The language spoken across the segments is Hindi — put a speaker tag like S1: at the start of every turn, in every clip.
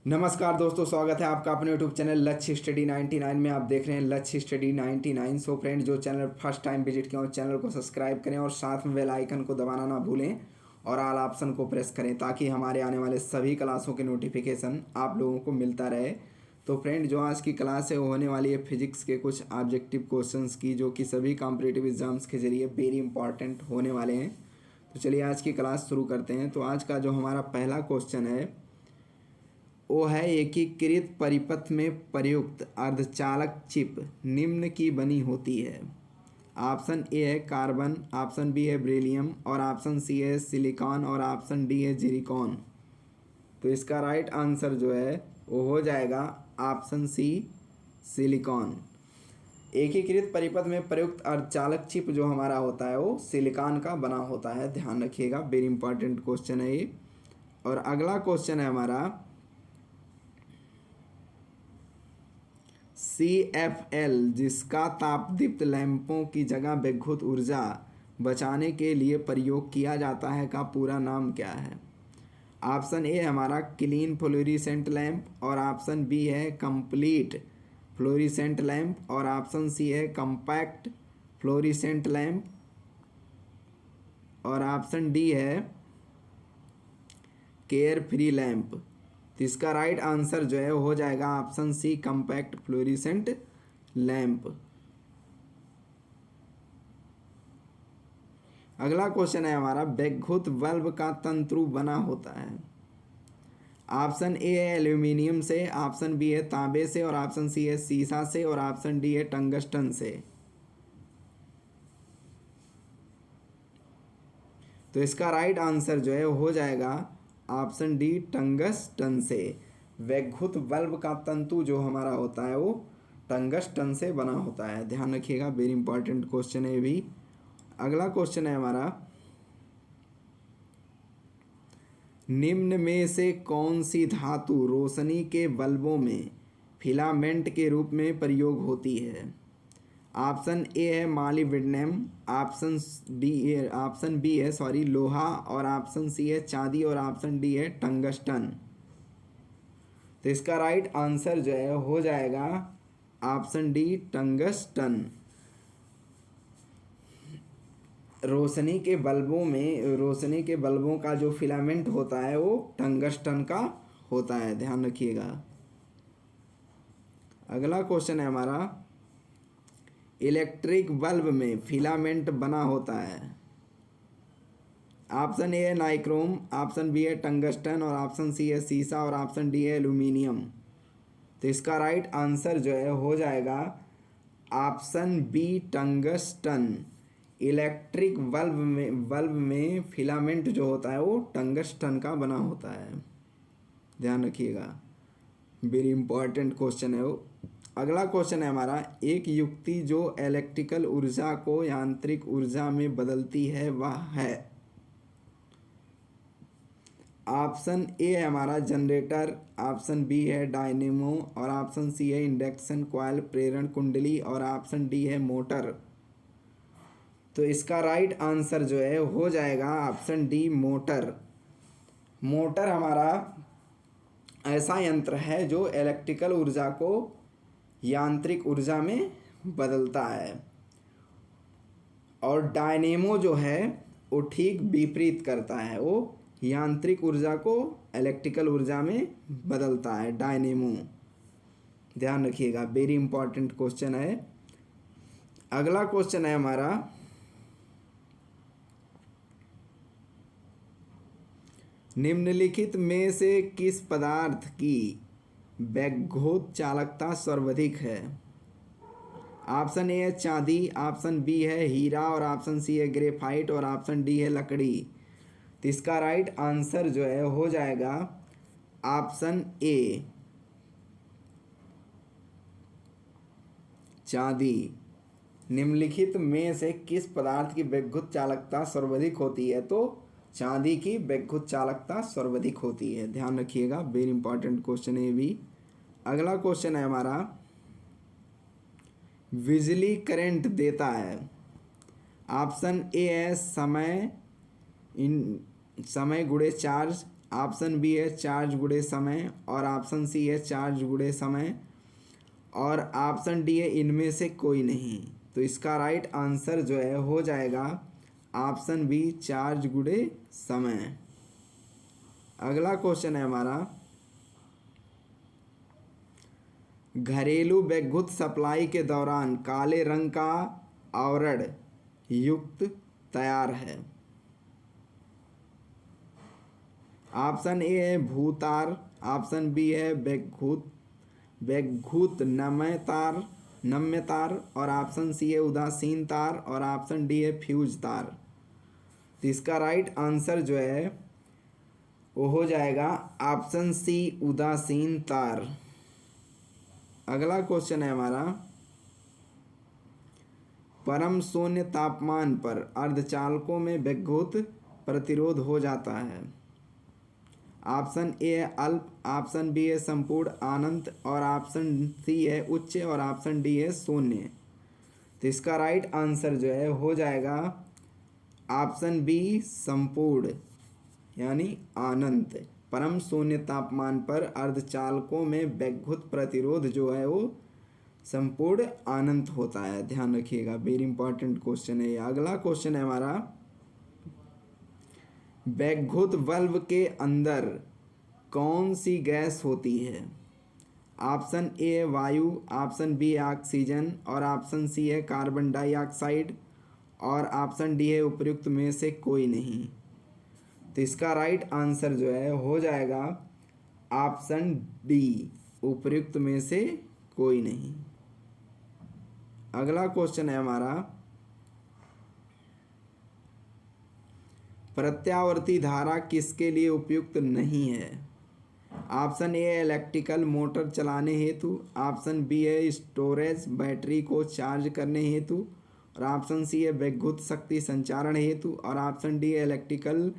S1: नमस्कार दोस्तों, स्वागत है आपका अपने यूट्यूब चैनल लक्ष्य स्टडी 99 में। आप देख रहे हैं लक्ष्य स्टडी 99। सो फ्रेंड, जो चैनल फर्स्ट टाइम विजिट किया हो चैनल को सब्सक्राइब करें और साथ में बेल आइकन को दबाना ना भूलें और ऑल ऑप्शन को प्रेस करें ताकि हमारे आने वाले सभी क्लासों के नोटिफिकेशन आप लोगों को मिलता रहे। तो फ्रेंड, जो आज की क्लास है वो होने वाली है फिजिक्स के कुछ ऑब्जेक्टिव क्वेश्चंस की, जो कि सभी कॉम्पिटिटिव एग्जाम्स के जरिए वेरी इंपॉर्टेंट होने वाले हैं। तो चलिए आज की क्लास शुरू करते हैं। तो आज का जो हमारा पहला क्वेश्चन है वो है, एकीकृत परिपथ में प्रयुक्त अर्धचालक चिप निम्न की बनी होती है। ऑप्शन ए है कार्बन, ऑप्शन बी है बेरिलियम और ऑप्शन सी है सिलिकॉन और ऑप्शन डी है जिरकॉन। तो इसका राइट आंसर जो है वो हो जाएगा ऑप्शन सी सिलिकॉन। एकीकृत परिपथ में प्रयुक्त अर्धचालक चिप जो हमारा होता है वो सिलिकॉन का बना होता है, ध्यान रखिएगा, वेरी इंपॉर्टेंट क्वेश्चन है ये। और अगला क्वेश्चन है हमारा, CFL जिसका तापदीप्त लैंपों की जगह विद्युत ऊर्जा बचाने के लिए प्रयोग किया जाता है का पूरा नाम क्या है। ऑप्शन ए हमारा क्लीन फ्लोरिसेंट लैंप और ऑप्शन बी है कंप्लीट फ्लोरिसेंट लैंप और ऑप्शन सी है कम्पैक्ट फ्लोरिसेंट लैंप और ऑप्शन डी है केयर फ्री लैंप। तो इसका राइट आंसर जो है वो हो जाएगा option C compact fluorescent lamp. अगला क्वेश्चन है हमारा, विद्युत बल्ब का तंतु बना होता है। ऑप्शन ए है एल्यूमिनियम से, ऑप्शन बी है तांबे से और ऑप्शन सी है सीसा से और ऑप्शन डी है टंगस्टन से। तो इसका राइट आंसर जो है वो हो जाएगा ऑप्शन डी टंगस्टन से। विद्युत बल्ब का तंतु जो हमारा होता है वो टंगस्टन से बना होता है, ध्यान रखिएगा, वेरी इंपॉर्टेंट क्वेश्चन है भी। अगला क्वेश्चन है हमारा, निम्न में से कौन सी धातु रोशनी के बल्बों में फिलामेंट के रूप में प्रयोग होती है। ऑप्शन ए है मॉलिब्डेनम, ऑप्शन बी है लोहा और ऑप्शन सी है चांदी और ऑप्शन डी है टंगस्टन। तो इसका राइट आंसर जो है हो जाएगा ऑप्शन डी टंगस्टन। रोशनी के बल्बों का जो फिलामेंट होता है वो टंगस्टन का होता है, ध्यान रखिएगा। अगला क्वेश्चन है हमारा, इलेक्ट्रिक बल्ब में फिलामेंट बना होता है। ऑप्शन ए है नाइक्रोम, ऑप्शन बी है टंगस्टन और ऑप्शन सी है सीसा और ऑप्शन डी है एल्यूमिनियम। तो इसका राइट आंसर जो है हो जाएगा option B tungsten. Electric bulb में फिलामेंट जो होता है वो टंगस्टन का बना होता है, ध्यान रखिएगा, वेरी इंपॉर्टेंट क्वेश्चन है वो। अगला क्वेश्चन है हमारा, एक युक्ति जो इलेक्ट्रिकल ऊर्जा को यांत्रिक ऊर्जा में बदलती है वह है। ऑप्शन ए है हमारा जनरेटर, ऑप्शन बी है डायनेमो और ऑप्शन सी है इंडक्शन कॉइल प्रेरण कुंडली और ऑप्शन डी है मोटर। तो इसका राइट आंसर जो है हो जाएगा ऑप्शन डी मोटर। मोटर हमारा ऐसा यंत्र है जो इलेक्ट्रिकल ऊर्जा को यांत्रिक ऊर्जा में बदलता है और डायनेमो जो है वो ठीक विपरीत करता है, वो यांत्रिक ऊर्जा को इलेक्ट्रिकल ऊर्जा में बदलता है, डायनेमो, ध्यान रखिएगा, वेरी इंपॉर्टेंट क्वेश्चन है। अगला क्वेश्चन है हमारा, निम्नलिखित में से किस पदार्थ की विद्युत चालकता सर्वाधिक है। ऑप्शन ए है चांदी, ऑप्शन बी है हीरा और ऑप्शन सी है ग्रेफाइट और ऑप्शन डी है लकड़ी। तो इसका राइट आंसर जो है हो जाएगा ऑप्शन ए चांदी। निम्नलिखित में से किस पदार्थ की विद्युत चालकता सर्वाधिक होती है, तो चांदी की विद्युत चालकता सर्वाधिक होती है, ध्यान रखिएगा, वेरी इंपॉर्टेंट क्वेश्चन है भी। अगला क्वेश्चन है हमारा, बिजली करंट देता है। ऑप्शन ए है समय गुणे चार्ज, ऑप्शन बी है चार्ज गुणे समय और ऑप्शन सी है चार्ज गुणे समय और ऑप्शन डी है इनमें से कोई नहीं। तो इसका राइट आंसर जो है हो जाएगा ऑप्शन बी चार्ज गुणे समय। अगला क्वेश्चन है हमारा, घरेलू विद्युत सप्लाई के दौरान काले रंग का आवरण युक्त तैयार है। ऑप्शन ए है भूतार, ऑप्शन बी है वैद्युत नम्य तार और ऑप्शन सी है उदासीन तार और ऑप्शन डी है फ्यूज तार। तो इसका राइट आंसर जो है वो हो जाएगा ऑप्शन सी उदासीन तार। अगला क्वेश्चन है हमारा, परम शून्य तापमान पर अर्धचालकों में विद्युत प्रतिरोध हो जाता है। ऑप्शन ए है अल्प, ऑप्शन बी है संपूर्ण अनंत और ऑप्शन सी है उच्च और ऑप्शन डी है शून्य। तो इसका राइट आंसर जो है हो जाएगा ऑप्शन बी संपूर्ण यानी अनंत। परम शून्य तापमान पर अर्धचालकों में विद्युत प्रतिरोध जो है वो संपूर्ण अनंत होता है, ध्यान रखिएगा, वेरी इंपॉर्टेंट क्वेश्चन है ये। अगला क्वेश्चन है हमारा, विद्युत बल्ब के अंदर कौन सी गैस होती है। ऑप्शन ए है वायु, ऑप्शन बी है ऑक्सीजन और ऑप्शन सी है कार्बन डाइऑक्साइड और ऑप्शन डी है उपयुक्त में से कोई नहीं। तो इसका राइट आंसर जो है हो जाएगा ऑप्शन डी उपयुक्त में से कोई नहीं। अगला क्वेश्चन है हमारा, प्रत्यावर्ती धारा किसके लिए उपयुक्त नहीं है। ऑप्शन ए इलेक्ट्रिकल मोटर चलाने हेतु, ऑप्शन बी है स्टोरेज बैटरी को चार्ज करने हेतु और ऑप्शन सी है विद्युत शक्ति संचारण हेतु और ऑप्शन डी है इलेक्ट्रिकल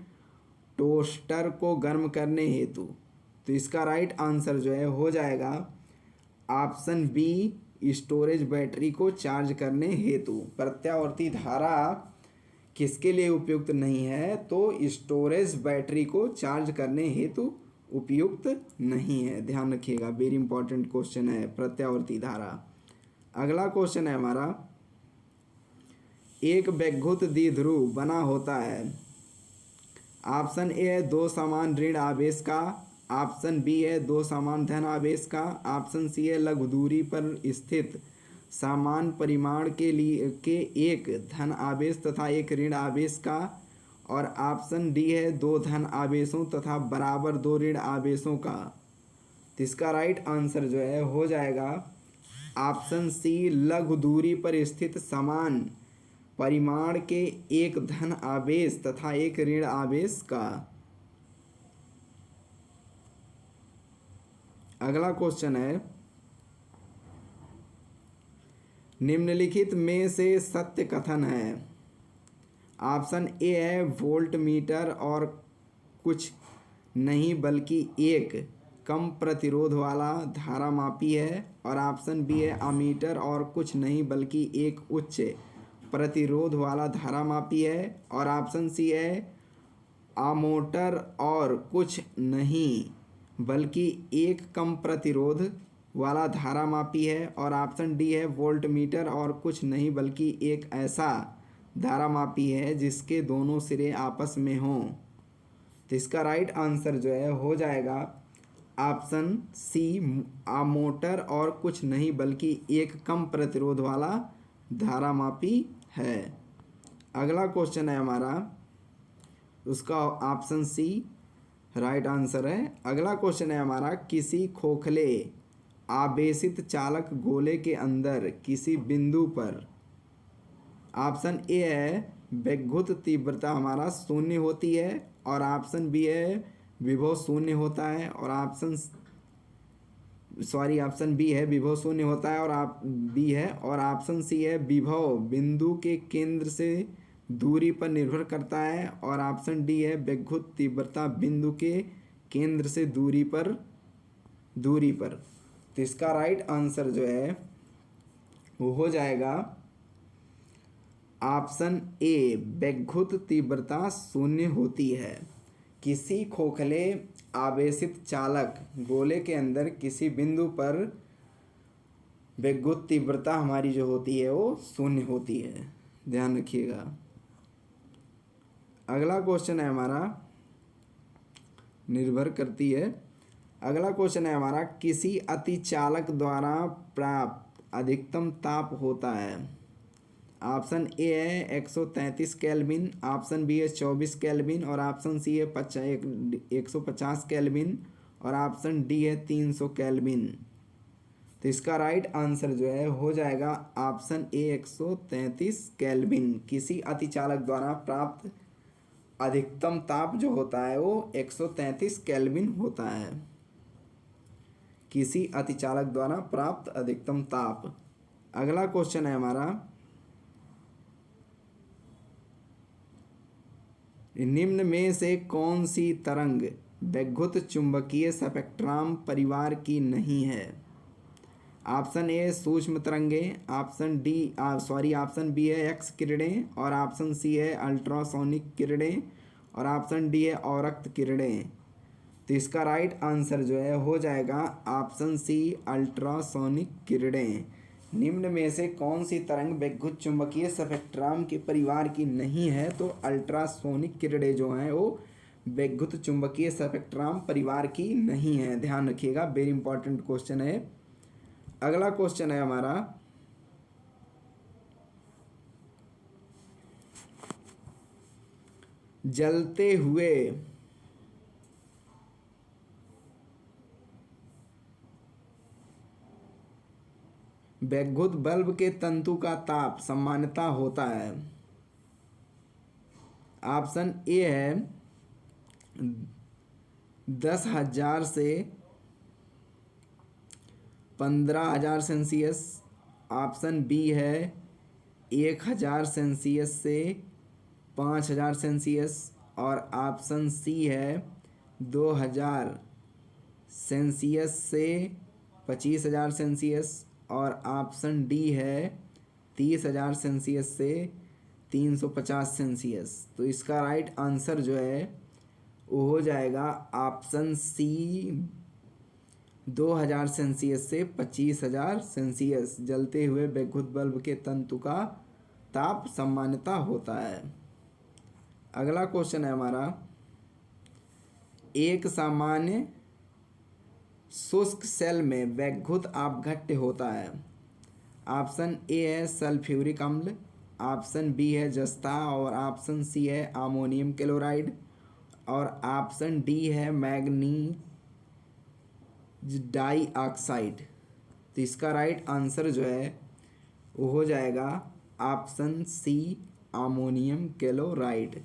S1: टोस्टर को गर्म करने हेतु। तो इसका राइट आंसर जो है हो जाएगा ऑप्शन बी स्टोरेज बैटरी को चार्ज करने हेतु। प्रत्यावर्ती धारा किसके लिए उपयुक्त नहीं है, तो स्टोरेज बैटरी को चार्ज करने हेतु उपयुक्त नहीं है, ध्यान रखिएगा, वेरी इंपॉर्टेंट क्वेश्चन है प्रत्यावर्ती धारा। अगला क्वेश्चन है हमारा, एक विद्युत द्विध्रुव बना होता है। ऑप्शन ए है दो समान ऋण आवेश का, ऑप्शन बी है दो समान धन आवेश का, ऑप्शन सी है लघु दूरी पर स्थित समान परिमाण के एक धन आवेश तथा एक ऋण आवेश का और ऑप्शन डी है दो धन आवेशों तथा बराबर दो ऋण आवेशों का। तो इसका राइट आंसर जो है हो जाएगा ऑप्शन सी लघु दूरी पर स्थित समान परिमाण के एक धन आवेश तथा एक ऋण आवेश का। अगला क्वेश्चन है, निम्नलिखित में से सत्य कथन है। ऑप्शन ए है वोल्ट मीटर और कुछ नहीं बल्कि एक कम प्रतिरोध वाला धारामापी है और ऑप्शन बी है अमीटर और कुछ नहीं बल्कि एक उच्च प्रतिरोध वाला धारामापी है और ऑप्शन सी है आमोटर और कुछ नहीं बल्कि एक कम प्रतिरोध वाला धारामापी है और ऑप्शन डी है वोल्ट मीटर और कुछ नहीं बल्कि एक ऐसा धारामापी है जिसके दोनों सिरे आपस में हों। तो इसका राइट आंसर जो है हो जाएगा ऑप्शन सी आमोटर और कुछ नहीं बल्कि एक कम प्रतिरोध वाला धारामापी है। अगला क्वेश्चन है हमारा, उसका ऑप्शन सी राइट आंसर है। अगला क्वेश्चन है हमारा, किसी खोखले आवेशित चालक गोले के अंदर किसी बिंदु पर ऑप्शन ए है विद्युत तीव्रता हमारा शून्य होती है और ऑप्शन बी है विभव शून्य होता है और ऑप्शन बी है विभव शून्य होता है और बी है और ऑप्शन सी है विभव बिंदु के केंद्र से दूरी पर निर्भर करता है और ऑप्शन डी है विद्युत तीव्रता बिंदु के केंद्र से दूरी पर। तो इसका राइट आंसर जो है वो हो जाएगा ऑप्शन ए विद्युत तीव्रता शून्य होती है। किसी खोखले आवेशित चालक गोले के अंदर किसी बिंदु पर विद्युत तीव्रता हमारी जो होती है वो शून्य होती है, ध्यान रखिएगा। अगला क्वेश्चन है हमारा, निर्भर करती है। अगला क्वेश्चन है हमारा, किसी अतिचालक द्वारा प्राप्त अधिकतम ताप होता है। ऑप्शन ए है 133 केल्विन, ऑप्शन बी है 24 केल्विन, और ऑप्शन सी है 150 केल्विन, और ऑप्शन डी है 300 केल्विन। तो इसका राइट आंसर जो है हो जाएगा ऑप्शन ए 133 केल्विन। किसी अतिचालक द्वारा प्राप्त अधिकतम ताप जो होता है वो 133 केल्विन होता है। किसी अतिचालक द्वारा प्राप्त अधिकतम ताप। अगला क्वेश्चन है हमारा, निम्न में से कौन सी तरंग विद्युत चुंबकीय स्पेक्ट्रम परिवार की नहीं है। ऑप्शन ए सूक्ष्म तरंगे, ऑप्शन बी है एक्स किरणें, और ऑप्शन सी है अल्ट्रासोनिक किरणें, और ऑप्शन डी है औरक्त किरणें। तो इसका राइट आंसर जो है हो जाएगा ऑप्शन सी अल्ट्रासोनिक किरणें। निम्न में से कौन सी तरंग विद्युत चुंबकीय स्पेक्ट्रम के परिवार की नहीं है, तो अल्ट्रासोनिक किरणें जो हैं वो विद्युत चुंबकीय स्पेक्ट्रम परिवार की नहीं है, ध्यान रखिएगा, वेरी इंपॉर्टेंट क्वेश्चन है। अगला क्वेश्चन है हमारा, जलते हुए विद्युत बल्ब के तंतु का ताप सामान्यतः होता है। ऑप्शन ए है 10,000 से 15,000 सेल्सियस, ऑप्शन बी है 1,000 सेल्सियस से 5,000 सेल्सियस, और ऑप्शन सी है 2,000 सेल्सियस से 25,000 सेल्सियस, और ऑप्शन डी है 30,000 सेल्सियस से 350 सेल्सियस। तो इसका राइट आंसर जो है वो हो जाएगा ऑप्शन सी 2,000 सेल्सियस से 25,000 सेल्सियस। जलते हुए विद्युत बल्ब के तंतु का ताप सामान्यतः होता है। अगला क्वेश्चन है हमारा, एक सामान्य शुष्क सेल में विद्युत अपघट्य होता है। ऑप्शन ए है सल्फ्यूरिक अम्ल, ऑप्शन बी है जस्ता, और ऑप्शन सी है अमोनियम क्लोराइड, और ऑप्शन डी है मैग्नीज डाइऑक्साइड। तो इसका राइट आंसर जो है वो हो जाएगा ऑप्शन सी अमोनियम क्लोराइड।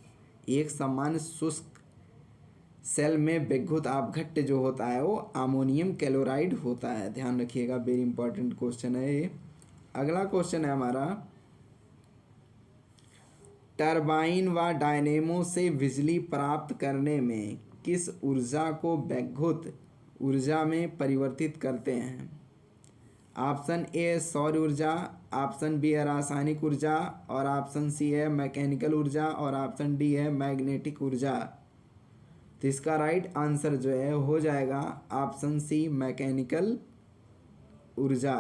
S1: एक सामान्य शुष्क सेल में विद्युत अपघट्य जो होता है वो अमोनियम क्लोराइड होता है, ध्यान रखिएगा, वेरी इंपॉर्टेंट क्वेश्चन है ये। अगला क्वेश्चन है हमारा, टरबाइन व डायनेमो से बिजली प्राप्त करने में किस ऊर्जा को विद्युत ऊर्जा में परिवर्तित करते हैं। ऑप्शन ए सौर ऊर्जा, ऑप्शन बी है रासायनिक ऊर्जा, और ऑप्शन सी है मैकेनिकल ऊर्जा, और ऑप्शन डी है मैग्नेटिक ऊर्जा। तो इसका राइट आंसर जो है हो जाएगा ऑप्शन सी मैकेनिकल ऊर्जा।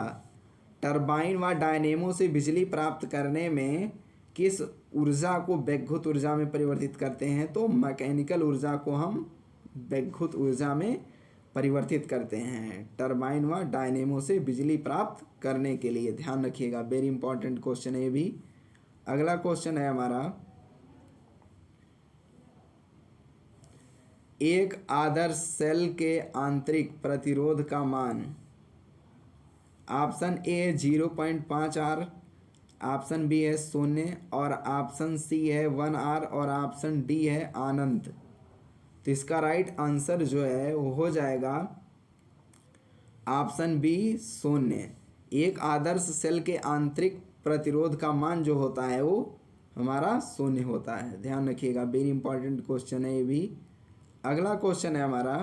S1: टरबाइन व डायनेमो से बिजली प्राप्त करने में किस ऊर्जा को विद्युत ऊर्जा में परिवर्तित करते हैं, तो मैकेनिकल ऊर्जा को हम विद्युत ऊर्जा में परिवर्तित करते हैं टरबाइन व डायनेमो से बिजली प्राप्त करने के लिए, ध्यान रखिएगा, वेरी इंपॉर्टेंट क्वेश्चन है ये भी। अगला क्वेश्चन है हमारा, एक आदर्श सेल के आंतरिक प्रतिरोध का मान। Option A 0.5R, option B है 0, और ऑप्शन सी है 1R, और ऑप्शन डी है अनंत। तो इसका राइट आंसर जो है वो हो जाएगा ऑप्शन बी 0। एक आदर्श सेल के आंतरिक प्रतिरोध का मान जो होता है वो हमारा 0 होता है, ध्यान रखिएगा, वेरी इंपॉर्टेंट क्वेश्चन है ये भी। अगला क्वेश्चन है हमारा,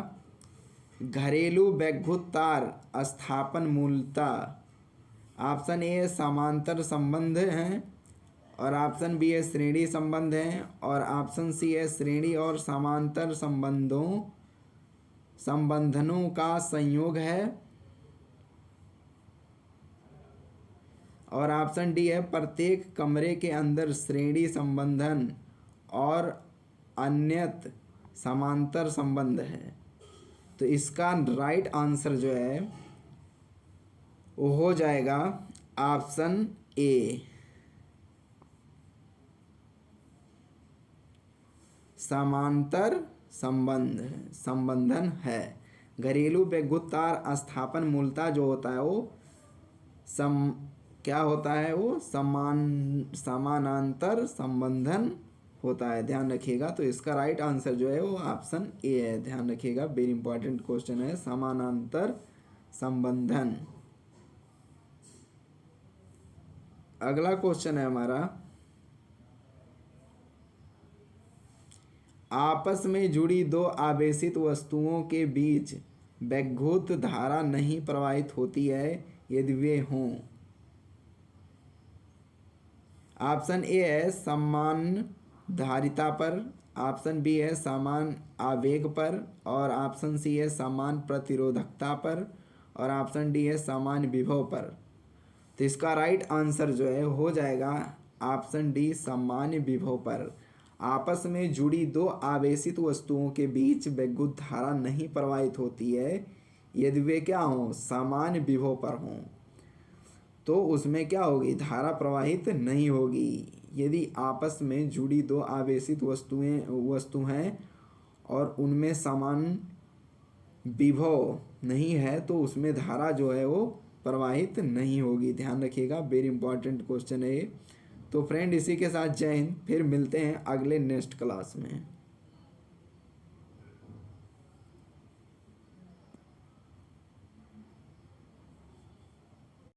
S1: घरेलू विद्युत तार स्थापन मूलतः। ऑप्शन ए समांतर संबंध हैं, और ऑप्शन बी है श्रेणी संबंध है, और ऑप्शन सी है श्रेणी और समांतर संबंधनों का संयोग है, और ऑप्शन डी है प्रत्येक कमरे के अंदर श्रेणी संबंधन और अन्यत समांतर संबंध है। तो इसका राइट आंसर जो है वो हो जाएगा ऑप्शन ए, समांतर संबंधन है। घरेलू विद्युत तार स्थापन मूलतः जो होता है वो क्या होता है, वो समानांतर संबंधन होता है, ध्यान रखिएगा। तो इसका राइट आंसर जो है वो ऑप्शन ए है, ध्यान रखिएगा, वेरी इंपॉर्टेंट क्वेश्चन है, समानांतर संबंधन। अगला क्वेश्चन है हमारा, आपस में जुड़ी दो आवेशित वस्तुओं के बीच वैद्युत धारा नहीं प्रवाहित होती है यदि वे हों। ऑप्शन ए है समान धारिता पर, ऑप्शन बी है समान आवेग पर, और ऑप्शन सी है समान प्रतिरोधकता पर, और ऑप्शन डी है समान विभव पर। तो इसका राइट आंसर जो है हो जाएगा ऑप्शन डी, समान विभव पर। आपस में जुड़ी दो आवेशित वस्तुओं के बीच विद्युत धारा नहीं प्रवाहित होती है यदि वे क्या हों, समान विभव पर हों। तो उसमें क्या होगी, धारा प्रवाहित नहीं होगी। यदि आपस में जुड़ी दो आवेशित वस्तु हैं और उनमें समान विभव नहीं है तो उसमें धारा जो है वो प्रवाहित नहीं होगी, ध्यान रखिएगा, वेरी इंपॉर्टेंट क्वेश्चन है ये। तो फ्रेंड इसी के साथ जय हिंद, फिर मिलते हैं अगले नेक्स्ट क्लास में।